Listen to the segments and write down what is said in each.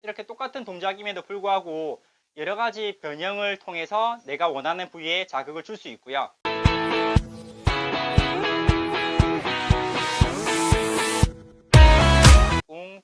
이렇게 똑같은 동작임에도 불구하고 여러 가지 변형을 통해서 내가 원하는 부위에 자극을 줄 수 있고요.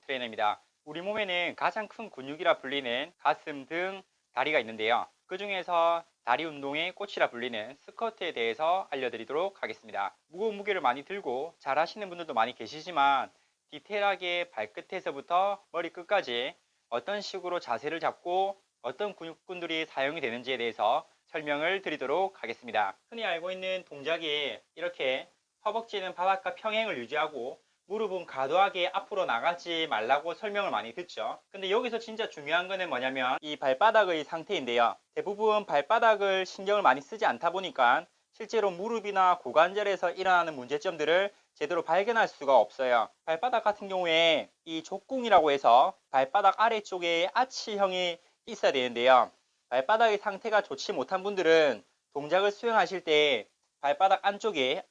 트레이너입니다. 우리 몸에는 가장 큰 근육이라 불리는 가슴, 등, 다리가 있는데요. 그 중에서 다리 운동의 꽃이라 불리는 스쿼트에 대해서 알려드리도록 하겠습니다. 무거운 무게를 많이 들고 잘 하시는 분들도 많이 계시지만 디테일하게 발끝에서부터 머리끝까지 어떤 식으로 자세를 잡고 어떤 근육군들이 사용이 되는지에 대해서 설명을 드리도록 하겠습니다. 흔히 알고 있는 동작이 이렇게 허벅지는 바닥과 평행을 유지하고 무릎은 과도하게 앞으로 나가지 말라고 설명을 많이 듣죠. 근데 여기서 진짜 중요한 거는 뭐냐면 이 발바닥의 상태인데요. 대부분 발바닥을 신경을 많이 쓰지 않다 보니까 실제로 무릎이나 고관절에서 일어나는 문제점들을 제대로 발견할 수가 없어요. 발바닥 같은 경우에 이 족궁이라고 해서 발바닥 아래쪽에 아치형이 있어야 되는데요. 발바닥의 상태가 좋지 못한 분들은 동작을 수행하실 때 발바닥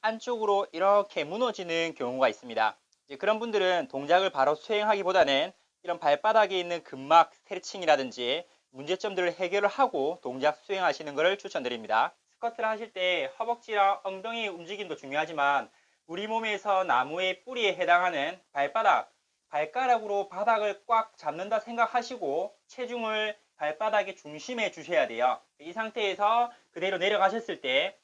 안쪽으로 이렇게 무너지는 경우가 있습니다. 그런 분들은 동작을 바로 수행하기보다는 이런 발바닥에 있는 근막 스트레칭이라든지 문제점들을 해결을 하고 동작 수행하시는 것을 추천드립니다. 스쿼트를 하실 때 허벅지랑 엉덩이 움직임도 중요하지만 우리 몸에서 나무의 뿌리에 해당하는 발가락으로 바닥을 꽉 잡는다 생각하시고 체중을 발바닥의 중심에 주셔야 돼요. 이 상태에서 그대로 내려가셨을 때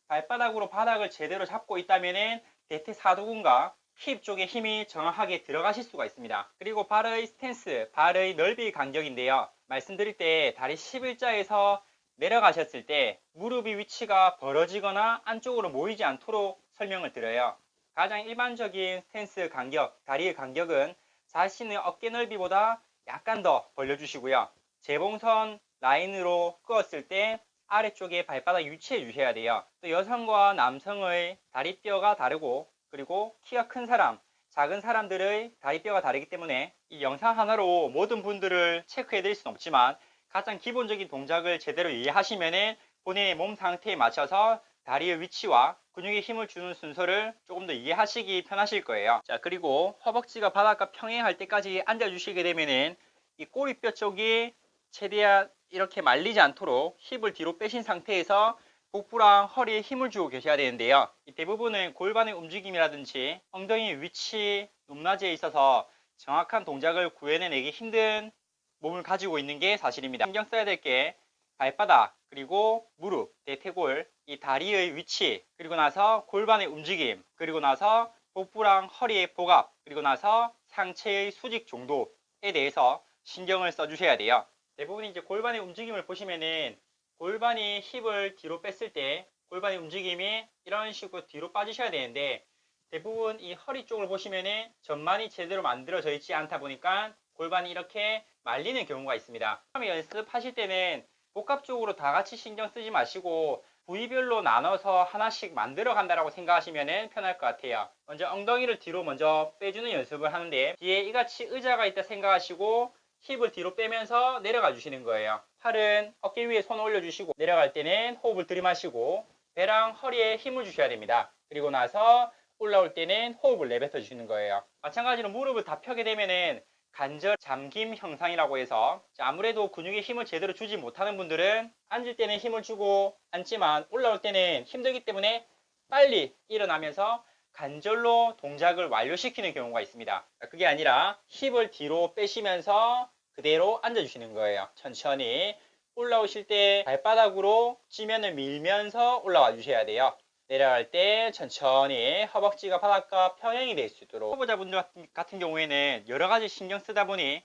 발바닥으로 바닥을 제대로 잡고 있다면 대퇴사두근과 힙 쪽에 힘이 정확하게 들어가실 수가 있습니다. 그리고 발의 스탠스, 발의 넓이 간격인데요. 말씀드릴 때 다리 11자에서 내려가셨을 때 무릎의 위치가 벌어지거나 안쪽으로 모이지 않도록 설명을 드려요. 가장 일반적인 스탠스 간격, 다리의 간격은 자신의 어깨 넓이보다 약간 더 벌려주시고요. 재봉선 라인으로 끄었을 때 아래쪽에 발바닥 위치해 주셔야 돼요. 또 여성과 남성의 다리뼈가 다르고 그리고 키가 큰 사람, 작은 사람들의 다리뼈가 다르기 때문에 이 영상 하나로 모든 분들을 체크해 드릴 수는 없지만 가장 기본적인 동작을 제대로 이해하시면 본인의 몸 상태에 맞춰서 다리의 위치와 근육에 힘을 주는 순서를 조금 더 이해하시기 편하실 거예요. 자, 그리고 허벅지가 바닥과 평행할 때까지 앉아 주시게 되면은 이 꼬리뼈 쪽이 최대한 이렇게 말리지 않도록 힙을 뒤로 빼신 상태에서 복부랑 허리에 힘을 주고 계셔야 되는데요. 대부분은 골반의 움직임이라든지 엉덩이 위치, 높낮이에 있어서 정확한 동작을 구현해내기 힘든 몸을 가지고 있는 게 사실입니다. 신경 써야 될 게 발바닥, 그리고 무릎, 대퇴골, 이 다리의 위치, 그리고 나서 골반의 움직임, 그리고 나서 복부랑 허리의 복압, 그리고 나서 상체의 수직 정도에 대해서 신경을 써주셔야 돼요. 대부분 이제 골반의 움직임을 보시면은 골반이 힙을 뒤로 뺐을 때 골반의 움직임이 이런 식으로 뒤로 빠지셔야 되는데 대부분 이 허리 쪽을 보시면은 전만이 제대로 만들어져 있지 않다 보니까 골반이 이렇게 말리는 경우가 있습니다. 처음에 연습하실 때는 복합적으로 다 같이 신경 쓰지 마시고 부위별로 나눠서 하나씩 만들어 간다라고 생각하시면 편할 것 같아요. 먼저 엉덩이를 뒤로 먼저 빼주는 연습을 하는데 뒤에 이같이 의자가 있다 생각하시고 힙을 뒤로 빼면서 내려가 주시는 거예요. 팔은 어깨 위에 손 올려주시고 내려갈 때는 호흡을 들이마시고 배랑 허리에 힘을 주셔야 됩니다. 그리고 나서 올라올 때는 호흡을 내뱉어 주시는 거예요. 마찬가지로 무릎을 다 펴게 되면은 관절 잠김 현상이라고 해서 아무래도 근육에 힘을 제대로 주지 못하는 분들은 앉을 때는 힘을 주고 앉지만 올라올 때는 힘들기 때문에 빨리 일어나면서 관절로 동작을 완료시키는 경우가 있습니다. 그게 아니라 힙을 뒤로 빼시면서 그대로 앉아주시는 거예요. 천천히 올라오실 때 발바닥으로 지면을 밀면서 올라와 주셔야 돼요. 내려갈 때 천천히 허벅지가 바닥과 평행이 될 수 있도록. 초보자분들 같은 경우에는 여러 가지 신경 쓰다 보니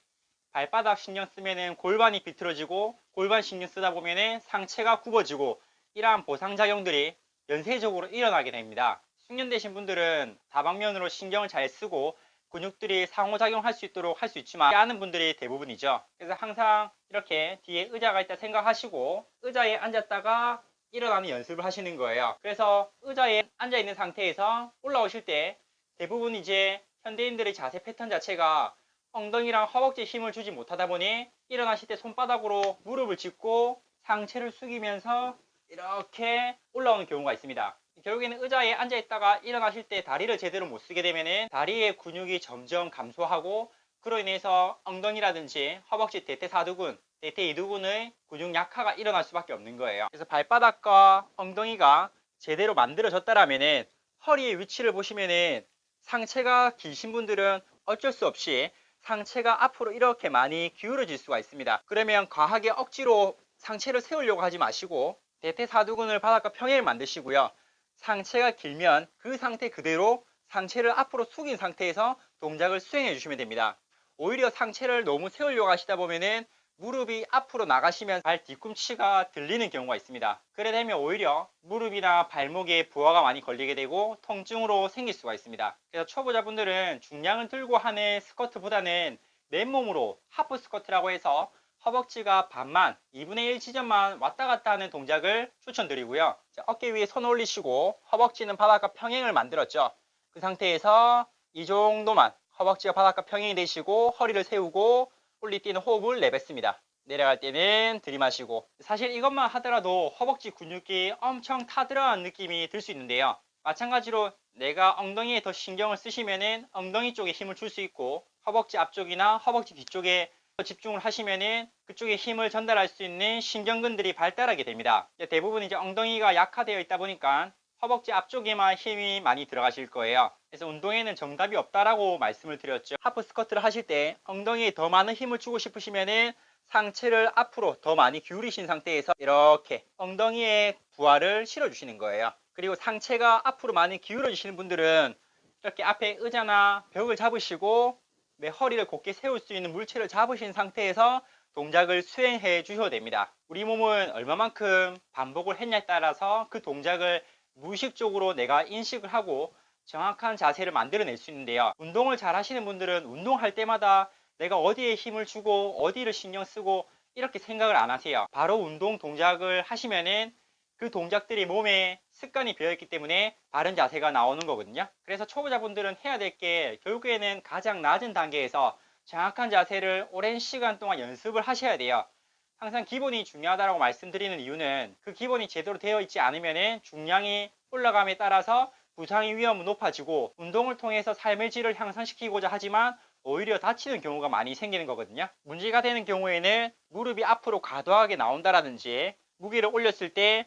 발바닥 신경 쓰면은 골반이 비틀어지고 골반 신경 쓰다 보면은 상체가 굽어지고 이러한 보상작용들이 연쇄적으로 일어나게 됩니다. 숙련되신 분들은 다방면으로 신경을 잘 쓰고 근육들이 상호작용할 수 있도록 할 수 있지만 하는 분들이 대부분이죠. 그래서 항상 이렇게 뒤에 의자가 있다 생각하시고 의자에 앉았다가 일어나는 연습을 하시는 거예요. 그래서 의자에 앉아 있는 상태에서 올라오실 때 대부분 이제 현대인들의 자세 패턴 자체가 엉덩이랑 허벅지에 힘을 주지 못하다 보니 일어나실 때 손바닥으로 무릎을 짚고 상체를 숙이면서 이렇게 올라오는 경우가 있습니다. 결국에는 의자에 앉아 있다가 일어나실 때 다리를 제대로 못 쓰게 되면 다리의 근육이 점점 감소하고 그로 인해서 엉덩이라든지 허벅지 대퇴사두근, 대퇴이두근의 근육 약화가 일어날 수밖에 없는 거예요. 그래서 발바닥과 엉덩이가 제대로 만들어졌다라면은 허리의 위치를 보시면은 상체가 기신 분들은 어쩔 수 없이 상체가 앞으로 이렇게 많이 기울어질 수가 있습니다. 그러면 과하게 억지로 상체를 세우려고 하지 마시고 대퇴사두근을 바닥과 평행을 만드시고요. 상체가 길면 그 상태 그대로 상체를 앞으로 숙인 상태에서 동작을 수행해 주시면 됩니다. 오히려 상체를 너무 세우려고 하시다 보면은 무릎이 앞으로 나가시면 발 뒤꿈치가 들리는 경우가 있습니다. 그래 되면 오히려 무릎이나 발목에 부하가 많이 걸리게 되고 통증으로 생길 수가 있습니다. 그래서 초보자분들은 중량을 들고 하는 스쿼트보다는 맨몸으로 하프 스쿼트라고 해서 허벅지가 반만 2분의 1 지점만 왔다 갔다 하는 동작을 추천드리고요. 어깨 위에 손 올리시고 허벅지는 바닥과 평행을 만들었죠. 그 상태에서 이 정도만 허벅지가 바닥과 평행이 되시고 허리를 세우고 홀리 뛰는 호흡을 내뱉습니다. 내려갈 때는 들이마시고, 사실 이것만 하더라도 허벅지 근육이 엄청 타들어간 느낌이 들 수 있는데요. 마찬가지로 내가 엉덩이에 더 신경을 쓰시면은 엉덩이 쪽에 힘을 줄 수 있고 허벅지 앞쪽이나 허벅지 뒤쪽에 집중을 하시면은 그쪽에 힘을 전달할 수 있는 신경근들이 발달하게 됩니다. 대부분 이제 엉덩이가 약화되어 있다 보니까 허벅지 앞쪽에만 힘이 많이 들어가실 거예요. 그래서 운동에는 정답이 없다라고 말씀을 드렸죠. 하프 스쿼트를 하실 때 엉덩이에 더 많은 힘을 주고 싶으시면은 상체를 앞으로 더 많이 기울이신 상태에서 이렇게 엉덩이에 부하를 실어주시는 거예요. 그리고 상체가 앞으로 많이 기울어지시는 분들은 이렇게 앞에 의자나 벽을 잡으시고 내 허리를 곧게 세울 수 있는 물체를 잡으신 상태에서 동작을 수행해 주셔도 됩니다. 우리 몸은 얼마만큼 반복을 했냐에 따라서 그 동작을 무의식적으로 내가 인식을 하고 정확한 자세를 만들어낼 수 있는데요. 운동을 잘 하시는 분들은 운동할 때마다 내가 어디에 힘을 주고 어디를 신경 쓰고 이렇게 생각을 안 하세요. 바로 운동 동작을 하시면은 그 동작들이 몸에 습관이 배어있기 때문에 바른 자세가 나오는 거거든요. 그래서 초보자분들은 해야 될 게 결국에는 가장 낮은 단계에서 정확한 자세를 오랜 시간 동안 연습을 하셔야 돼요. 항상 기본이 중요하다고 말씀드리는 이유는 그 기본이 제대로 되어 있지 않으면 중량이 올라감에 따라서 부상의 위험은 높아지고 운동을 통해서 삶의 질을 향상시키고자 하지만 오히려 다치는 경우가 많이 생기는 거거든요. 문제가 되는 경우에는 무릎이 앞으로 과도하게 나온다라든지 무게를 올렸을 때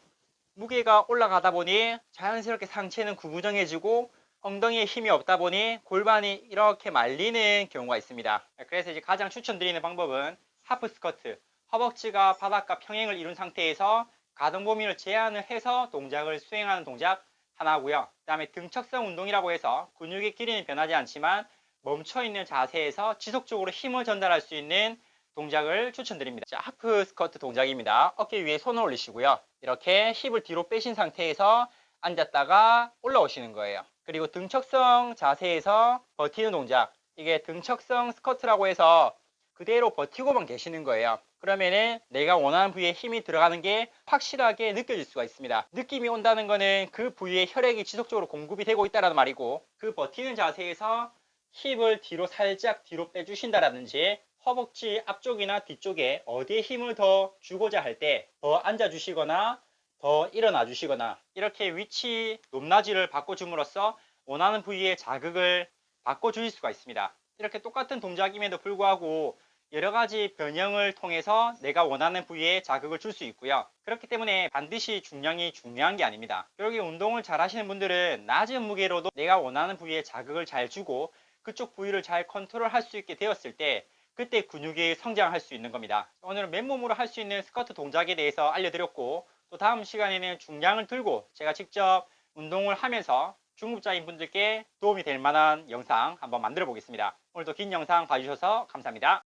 무게가 올라가다 보니 자연스럽게 상체는 구부정해지고 엉덩이에 힘이 없다 보니 골반이 이렇게 말리는 경우가 있습니다. 그래서 이제 가장 추천드리는 방법은 하프 스쿼트, 허벅지가 바닥과 평행을 이룬 상태에서 가동 범위를 제한을 해서 동작을 수행하는 동작 하나고요. 그 다음에 등척성 운동이라고 해서 근육의 길이는 변하지 않지만 멈춰있는 자세에서 지속적으로 힘을 전달할 수 있는 동작을 추천드립니다. 자, 하프 스쿼트 동작입니다. 어깨 위에 손을 올리시고요. 이렇게 힙을 뒤로 빼신 상태에서 앉았다가 올라오시는 거예요. 그리고 등척성 자세에서 버티는 동작, 이게 등척성 스쿼트라고 해서 그대로 버티고만 계시는 거예요. 그러면은 내가 원하는 부위에 힘이 들어가는 게 확실하게 느껴질 수가 있습니다. 느낌이 온다는 거는 그 부위에 혈액이 지속적으로 공급이 되고 있다는 말이고, 그 버티는 자세에서 힙을 뒤로 살짝 뒤로 빼주신다라든지 허벅지 앞쪽이나 뒤쪽에 어디에 힘을 더 주고자 할 때 더 앉아 주시거나 더 일어나 주시거나 이렇게 위치 높낮이를 바꿔줌으로써 원하는 부위에 자극을 바꿔 주실 수가 있습니다. 이렇게 똑같은 동작임에도 불구하고 여러 가지 변형을 통해서 내가 원하는 부위에 자극을 줄 수 있고요. 그렇기 때문에 반드시 중량이 중요한 게 아닙니다. 여기 운동을 잘 하시는 분들은 낮은 무게로도 내가 원하는 부위에 자극을 잘 주고 그쪽 부위를 잘 컨트롤 할 수 있게 되었을 때 그때 근육이 성장할 수 있는 겁니다. 오늘은 맨몸으로 할 수 있는 스쿼트 동작에 대해서 알려드렸고, 또 다음 시간에는 중량을 들고 제가 직접 운동을 하면서 중급자인 분들께 도움이 될 만한 영상 한번 만들어 보겠습니다. 오늘도 긴 영상 봐주셔서 감사합니다.